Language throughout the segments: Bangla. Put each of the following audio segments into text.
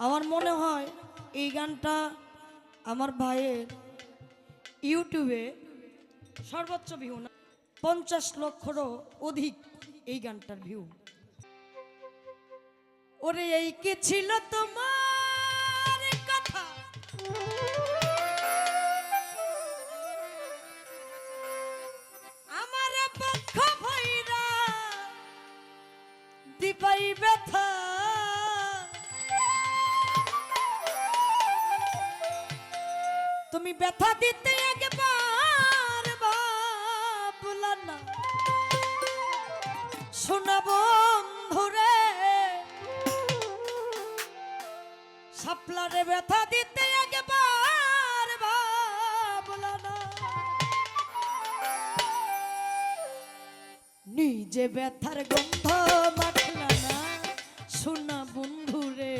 আমার মনে হয় এই গানটা আমার ভাইয়ের ইউটিউবে সর্বোচ্চ ভিউ না 50 লক্ষরও অধিক এই গানটার ভিউ। ওরে এই কি ছিল তোমার কথা, আমার পক্ষ ভৈরা দিপাই ব্যথা, তুমি ব্যথা দিতে একবার ভাবলা না শোনা বন্ধুরে, সাপলারে ব্যথা দিতে একবার ভাবলা না, নিজে ব্যথার গন্ধ মাখলা না শোনা বন্ধুরে,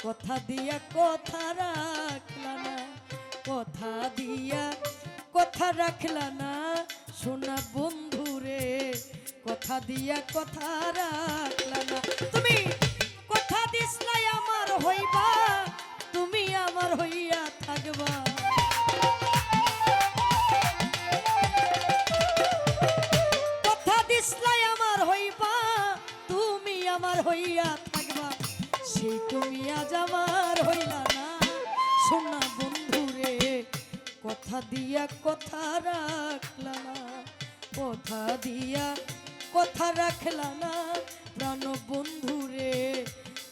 কথা দিয়া কথা রাখলা না, কথা দিয়া কথা রাখলা না শোনা বন্ধুরে, কথা দিয়া কথা রাখলা না। তুমি কথা দিসলাই আমার হইবা, তুমি আমার হইয়া থাকবা, কথা দিসলাই আমার হইবা, তুমি আমার হইয়া থাকবা, সেই তুমি আজ আমার হইলা না শোনা বন্ধুরে, কথা দিয়া কথা রাখলা না, কথা দিয়া কথা রাখলা না প্রাণ বন্ধুরে,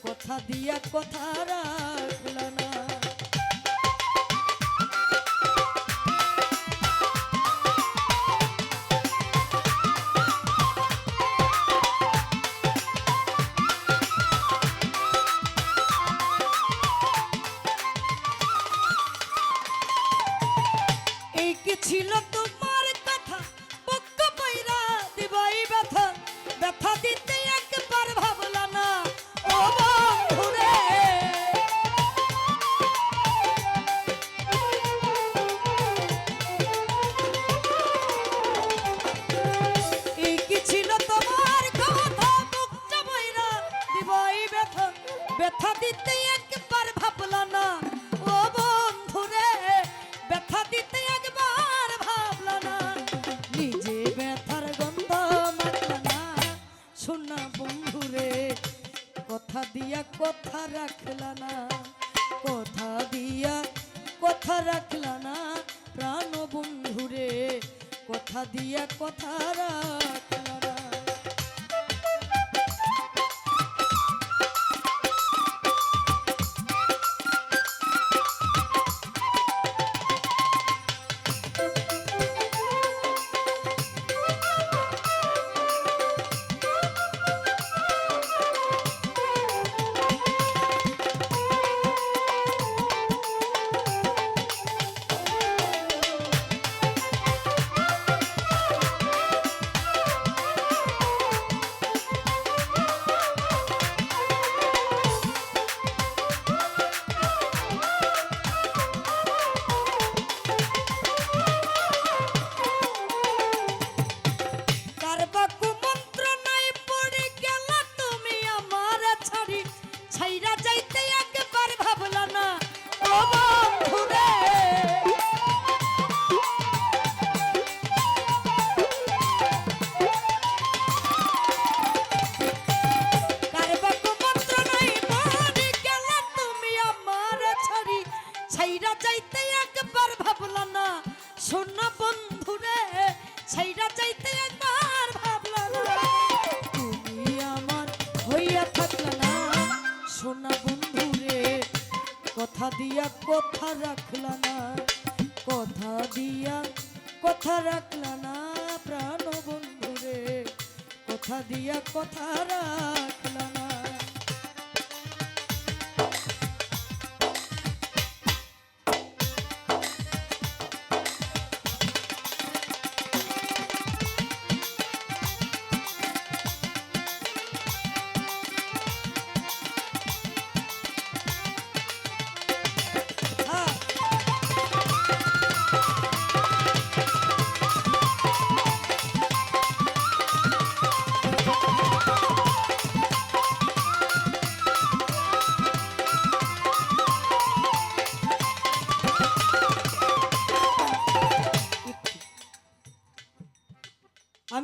কথা দিয়া কথা রাখলা না। এই কি ছিল তোমার কথা, পক্ষ পয়রা দিবাই ব্যথা, ব্যথা দিতে একবার ভাবলা না ও বন্ধুরে, এই কি ছিল তোমার কথা, পক্ষ পয়রা দিবাই ব্যথা, ব্যথা দিতে একবার ভাবলা না ও বন্ধুরে, ব্যথা দিতে একবার ভাবলা না, নিজে ব্যথার গন্ধ মাখলা না শোনা বন্ধুরে, কথা দিয়া কথা রাখলা না, কথা দিয়া কথা রাখলা না প্রাণ বন্ধুরে, কথা দিয়া কথা রাখলা না। ছাইরা যাইতে একবার ভাবলা না ও বন্ধুরে, কারবা কুমন্ত্র নাই পড়ে গেলা তুমি আমার ছাড়ি, ছাইরা যাইতে একবার ভাবলা না শোনা বন্ধুরে, ছাইরা যাইতে একবার ভাবলা না, তুমি আমার হইয়া থাকলা না শোনা বন্ধুরে, কথা দিয়া কথা রাখলা না, কথা দিয়া কথা রাখলা না প্রাণ বন্ধুরে, কথা দিয়া কথা রাখলা না।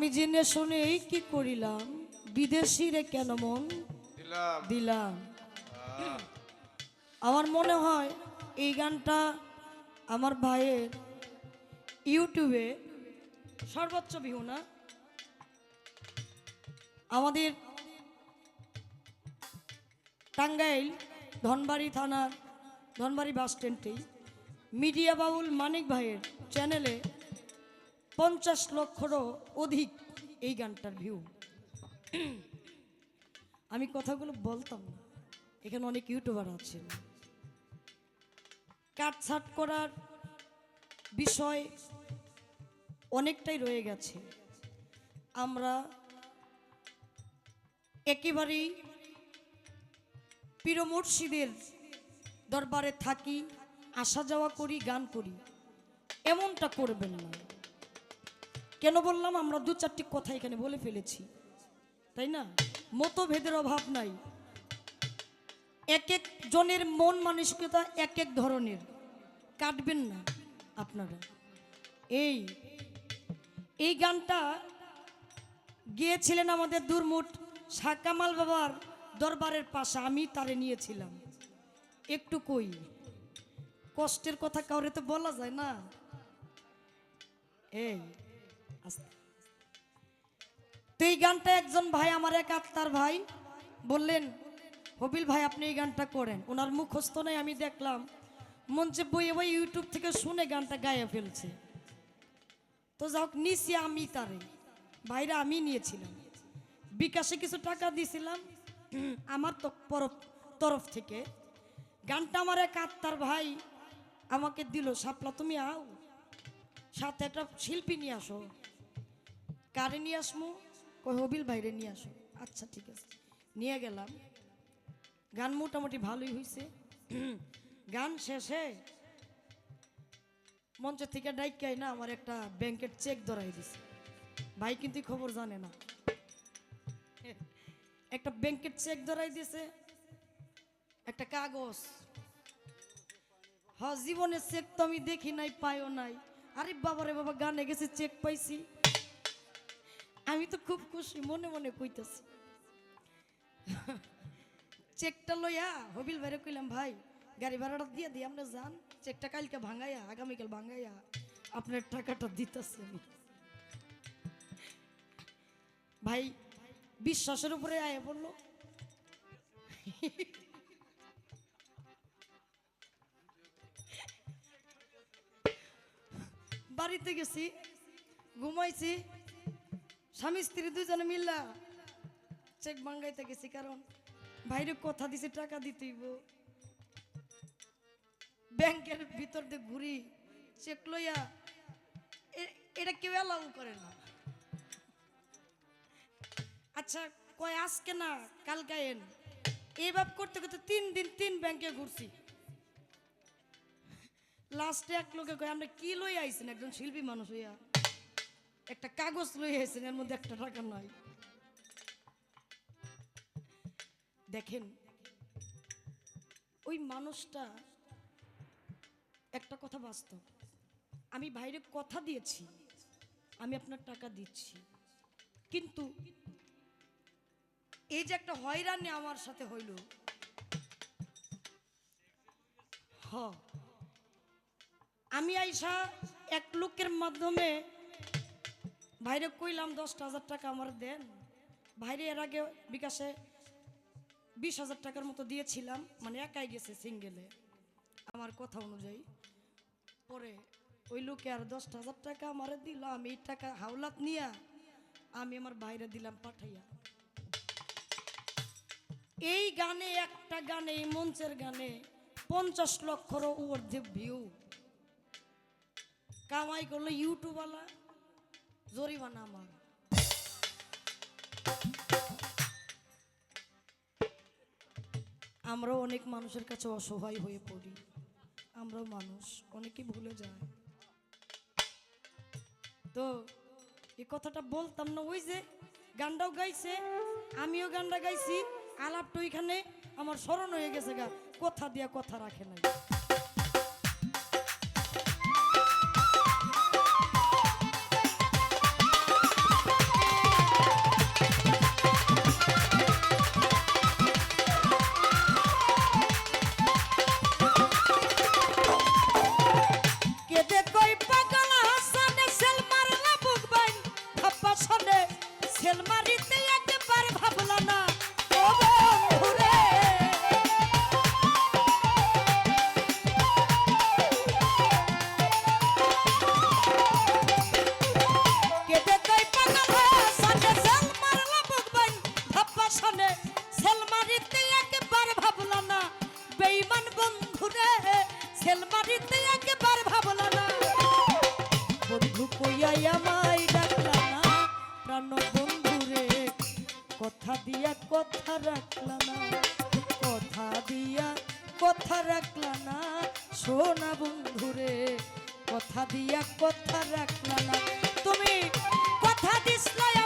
আমি জেনে শুনে এই কি করিলাম, বিদেশি রে কেন মন দিলাম। আমার মনে হয় এই গানটা আমার ভাইয়ের ইউটিউবে সর্বোচ্চ ভিউ না। আমাদের টাঙ্গাইল ধনবাড়ি থানার ধনবাড়ি বাস স্ট্যান্ডেই মিডিয়া বাউল মানিক ভাইয়ের চ্যানেলে 50 লক্ষরও অধিক এই গানটার ভিউ। আমি কথাগুলো বলতাম না, এখানে অনেক ইউটিউবার আছেন। কাটছাট করার বিষয় অনেকটাই রয়ে গেছে। আমরা একেবারেই পীর মুর্শিদের দরবারে থাকি, আসা যাওয়া করি, গান করি, এমনটা করবেন না। কেন বললাম, আমরা 2-4টি কথা এখানে বলে ফেলেছি, তাই না? মতভেদের অভাব নাই। এক এক জনের মন মানসিকতা এক এক ধরনের, কাটবেন না আপনারা। এই গানটা গিয়েছিলেন আমাদের দুর্মুট শাহ কামাল বাবার দরবারের পাশে, আমি তারে নিয়েছিলাম। একটু কই, কষ্টের কথা কাউরে তো বলা যায় না। তো এই গানটা একজন ভাই, আমার এক আত্মার ভাই বললেন, হবিল ভাই আপনি এই গানটা করেন। ওনার মুখস্থ নাই, আমি দেখলাম মঞ্চে বইয়ে বই ইউটিউব থেকে শুনে গানটা গায়ে ফেলছে। তো যাক নিছি আমি তারে, ভাইরা আমি নিয়েছিলাম, বিকাশে কিছু টাকা দিয়েছিলাম আমার তো তরফ থেকে। গানটা আমার এক আত্মার ভাই আমাকে দিল, শাপলা তুমি আও, সাথে একটা শিল্পী নিয়ে আসো। কারে নিয়ে আসমু? কই হবিল ভাইরে নিয়ে আসো। আচ্ছা ঠিক আছে, নিয়ে গেলাম। গান মোটামুটি ভালোই হয়েছে। গান শেষে মঞ্চ থেকে ডাইকাই না আমার একটা ব্যাংকের চেক ধরাই দিছে। ভাই কিন্তু খবর জানে না, একটা ব্যাংকের চেক ধরাই দিয়েছে, একটা কাগজ। হ্যাঁ, জীবনের চেক তো আমি দেখি নাই, পাইও নাই। আরে বাবারে বাবা, গানে গেছে চেক পাইছি। আমি তো খুব খুশি, মনে মনে কইতেছি। চেকটা লইয়া হবিল ভাইরে কইলাম, ভাই গাড়ি ভাড়াটা দিয়ে দিই, আমরা যান, চেকটা কালকে ভাঙাইয়া আগামীকাল ভাঙাইয়া আপনার টাকাটা দিতেছি আমি। ভাই বিশ্বাসের উপরে আয়া বললো। বাড়িতে গেছি, ঘুমাইছি, স্বামী স্ত্রী দুজনে মিল্লা চেক ভাঙাইতে গেছি, কারণ ভাইরে কথা দিছে টাকা দিতেইব। ব্যাংকের ভিতর দিয়ে ঘুরি, চেক লইয়া, এটা কেউ অ্যালাউ করে না। আচ্ছা কয় আজকে না কালকে এন, এইভাবে করতে করতে 3 দিন 3 ব্যাংকে ঘুরছি। লাস্টে এক লোকে কয়, আমরা কি লই আইছেন? একজন শিল্পী মানুষ হইয়া একটা কাগজ লই আইছেন, এর মধ্যে একটা টাকা নাই। দেখেন ওই মানুষটা, একটা কথা বাস্তব, আমি ভাইরে কথা দিয়েছি আমি আপনার টাকা দিচ্ছি, কিন্তু এই যে একটা হয়রানি আমার সাথে হইল, আমি আইসা এক লোকের মাধ্যমে ভাইরে কইলাম 10,000 টাকা আমার দেন। ভাইরে এর আগে বিকাশে 20,000 টাকার মতো দিয়েছিলাম, মানে একাই গেছে সিঙ্গেলে আমার কথা অনুযায়ী। পরে ওই লোকে আর 10,000 টাকা আমারে দিলাম, এই টাকা হাওলাত নিয়া আমি আমার ভাইরে দিলাম পাঠাইয়া। এই গানে, একটা গানে, এই মঞ্চের গানে 50 লক্ষরও ঊর্ধ্বে ভিউ। কামাই করলো ইউটিউবওয়ালা, জরিমানা আমার। আমরাও অনেক মানুষের কাছে অসহায় হয়ে পড়ি, আমরাও মানুষ, অনেকে ভুলে যায়। তো এই কথাটা বলতাম না, ওই যে গানটাও গাইছে, আমিও গানটা গাইছি, আলাপটা ওইখানে আমার স্মরণ হয়ে গেছে গা, কথা দিয়া কথা রাখে নাই। বেঈমান বন্ধুরে সেলমারিতে একবার ভাবলা না বন্ধু কইয়াই আমায় ডাকলা না প্রাণ বন্ধুরে কথা দিয়া কথা রাখলা না কথা দিয়া কথা রাখলা না সোনা বন্ধুরে কথা দিয়া কথা রাখলা না তুমি কথা দিসলা